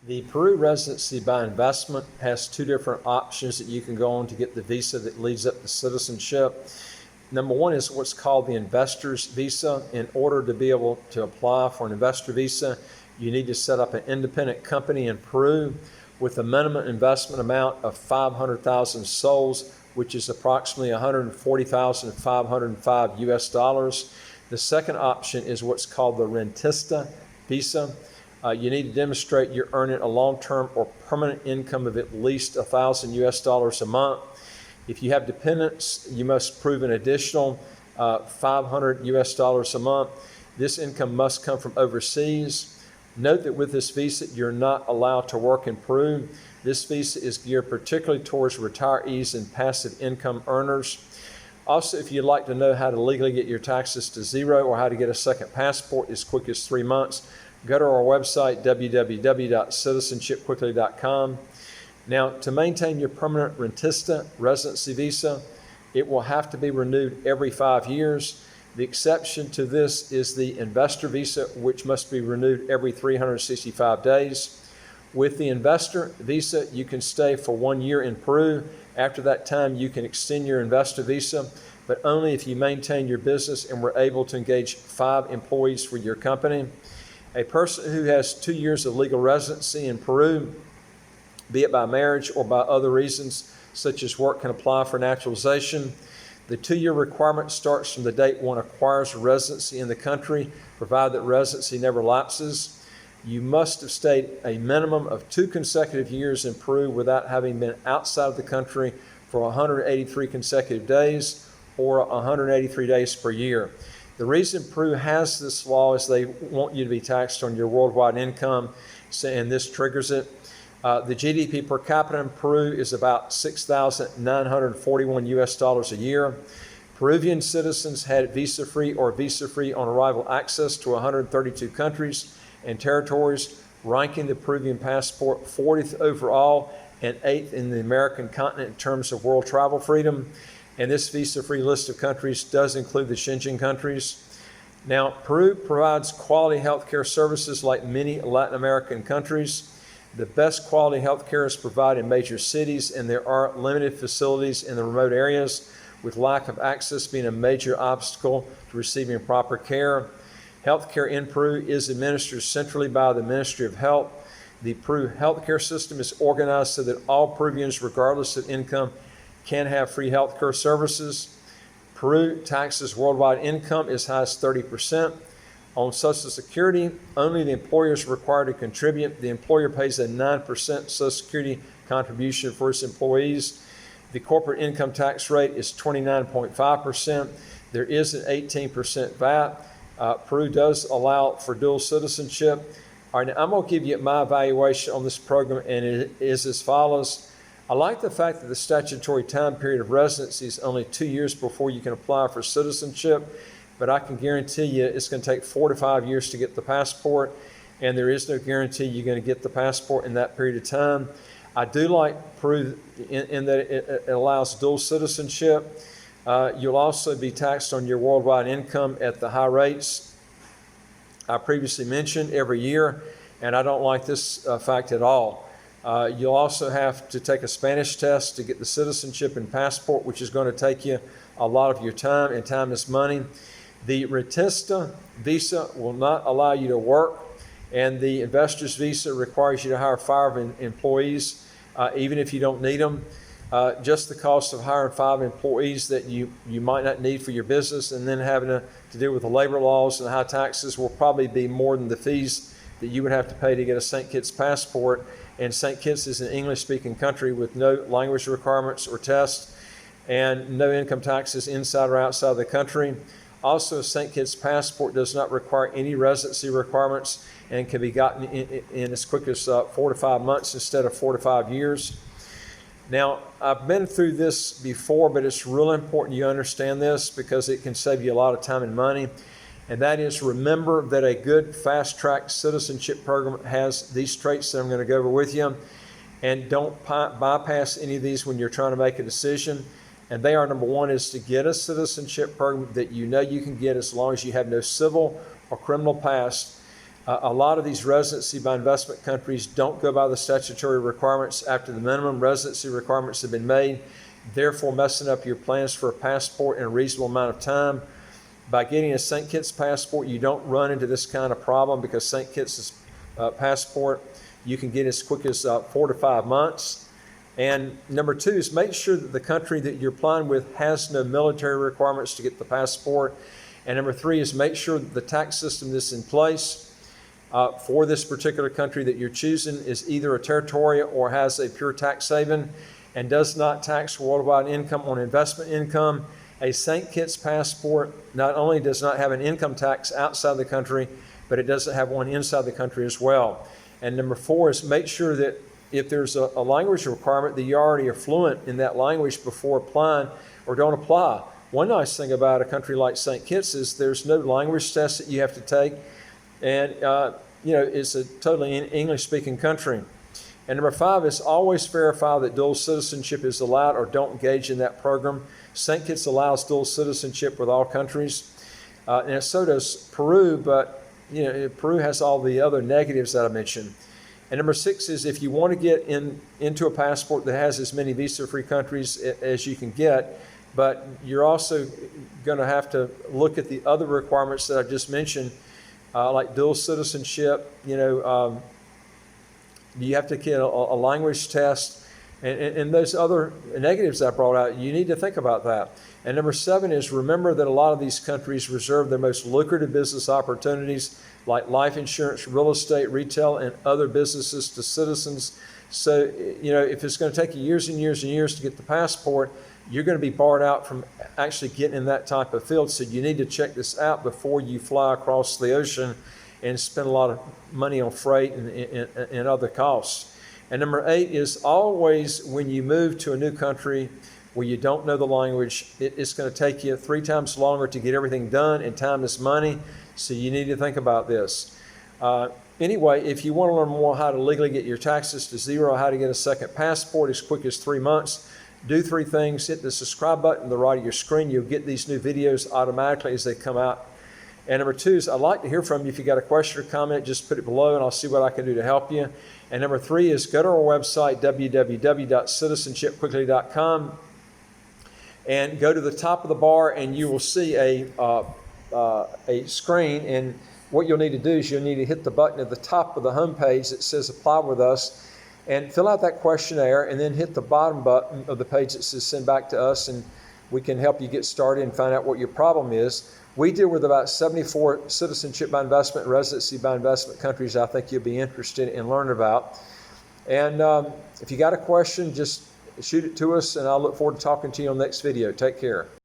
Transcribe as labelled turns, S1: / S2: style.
S1: The Peru Residency by Investment has two different options that you can go on to get the visa that leads up to citizenship. Number one is what's called the investor's visa. In order to be able to apply for an investor visa, you need to set up an independent company in Peru with a minimum investment amount of 500,000 soles, which is approximately 140,505 US dollars. The second option is what's called the rentista visa. You need to demonstrate you're earning a long-term or permanent income of at least 1,000 US dollars a month. If you have dependents, you must prove an additional 500 US dollars a month. This income must come from overseas. Note that with this visa, you're not allowed to work in Peru. This visa is geared particularly towards retirees and passive income earners. Also, if you'd like to know how to legally get your taxes to zero or how to get a second passport as quick as 3 months, go to our website, www.citizenshipquickly.com. Now, to maintain your permanent rentista residency visa, it will have to be renewed every 5 years. The exception to this is the investor visa, which must be renewed every 365 days. With the investor visa, you can stay for 1 year in Peru. After that time, you can extend your investor visa, but only if you maintain your business and were able to engage 5 employees for your company. A person who has 2 years of legal residency in Peru, be it by marriage or by other reasons, such as work, can apply for naturalization. The 2-year requirement starts from the date one acquires residency in the country, provided that residency never lapses. You must have stayed a minimum of 2 consecutive years in Peru without having been outside of the country for 183 consecutive days or 183 days per year. The reason Peru has this law is they want you to be taxed on your worldwide income, and this triggers it. The GDP per capita in Peru is about 6,941 US dollars a year. Peruvian citizens had visa-free or visa-free on arrival access to 132 countries and territories, ranking the Peruvian passport 40th overall and 8th in the American continent in terms of world travel freedom. And this visa-free list of countries does include the Schengen countries. Now, Peru provides quality healthcare services like many Latin American countries. The best quality healthcare is provided in major cities, and there are limited facilities in the remote areas, with lack of access being a major obstacle to receiving proper care. Healthcare in Peru is administered centrally by the Ministry of Health. The Peru healthcare system is organized so that all Peruvians, regardless of income, can have free healthcare services. Peru taxes worldwide income as high as 30%. On Social Security, only the employer is required to contribute. The employer pays a 9% Social Security contribution for its employees. The corporate income tax rate is 29.5%. There is an 18% VAT. Peru does allow for dual citizenship. All right, now I'm going to give you my evaluation on this program, and it is as follows. I like the fact that the statutory time period of residency is only 2 years before you can apply for citizenship, but I can guarantee you it's going to take 4 to 5 years to get the passport, and there is no guarantee you're going to get the passport in that period of time. I do like Peru in that it allows dual citizenship. You'll also be taxed on your worldwide income at the high rates I previously mentioned every year, and I don't like this fact at all. You'll also have to take a Spanish test to get the citizenship and passport, which is going to take you a lot of your time, and time is money. The rentista visa will not allow you to work, and the investor's visa requires you to hire 5 employees, even if you don't need them. Just the cost of hiring 5 employees that you might not need for your business, and then having to deal with the labor laws and the high taxes, will probably be more than the fees that you would have to pay to get a St. Kitts passport. And St. Kitts is an English-speaking country with no language requirements or tests, and no income taxes inside or outside the country. Also, a St. Kitts passport does not require any residency requirements and can be gotten in as quick as 4 to 5 months instead of 4 to 5 years. Now, I've been through this before, but it's really important you understand this because it can save you a lot of time and money. And that is, remember that a good fast-track citizenship program has these traits that I'm going to go over with you. And don't bypass any of these when you're trying to make a decision. And they are, number one, is to get a citizenship program that you know you can get as long as you have no civil or criminal past. A lot of these residency by investment countries don't go by the statutory requirements after the minimum residency requirements have been made, therefore messing up your plans for a passport in a reasonable amount of time. By getting a St. Kitts passport, you don't run into this kind of problem, because St. Kitts' passport you can get as quick as 4 to 5 months. And number 2 is make sure that the country that you're applying with has no military requirements to get the passport. And number 3 is make sure that the tax system that's in place for this particular country that you're choosing is either a territorial or has a pure tax haven and does not tax worldwide income on investment income. A St. Kitts passport not only does not have an income tax outside the country, but it doesn't have one inside the country as well. And number 4 is make sure that if there's a language requirement, that you already are fluent in that language before applying, or don't apply. One nice thing about a country like St. Kitts is there's no language test that you have to take, and it's a totally English-speaking country. And number 5 is always verify that dual citizenship is allowed, or don't engage in that program. St. Kitts allows dual citizenship with all countries, and so does Peru, but Peru has all the other negatives that I mentioned. And number 6 is if you want to get into a passport that has as many visa-free countries as you can get, but you're also going to have to look at the other requirements that I just mentioned, like dual citizenship. You have to get a language test, and those other negatives I brought out. You need to think about that. And number 7 is remember that a lot of these countries reserve their most lucrative business opportunities like life insurance, real estate, retail, and other businesses to citizens. So, if it's going to take you years and years and years to get the passport, you're going to be barred out from actually getting in that type of field. So you need to check this out before you fly across the ocean and spend a lot of money on freight and other costs. And number 8 is always when you move to a new country where you don't know the language, it's going to take you 3 times longer to get everything done, and time is money. So you need to think about this. Anyway, if you want to learn more how to legally get your taxes to zero, how to get a second passport as quick as 3 months, do 3 things. Hit the subscribe button on the right of your screen. You'll get these new videos automatically as they come out. And number 2 is I'd like to hear from you. If you got a question or comment, just put it below and I'll see what I can do to help you. And number 3 is go to our website, www.citizenshipquickly.com, and go to the top of the bar and you will see a screen. And what you'll need to do is you'll need to hit the button at the top of the home page that says apply with us and fill out that questionnaire, and then hit the bottom button of the page that says send back to us, and we can help you get started and find out what your problem is. We deal with about 74 citizenship by investment, residency by investment countries I think you'll be interested in learning about. And if you got a question, just shoot it to us, and I'll look forward to talking to you on the next video. Take care.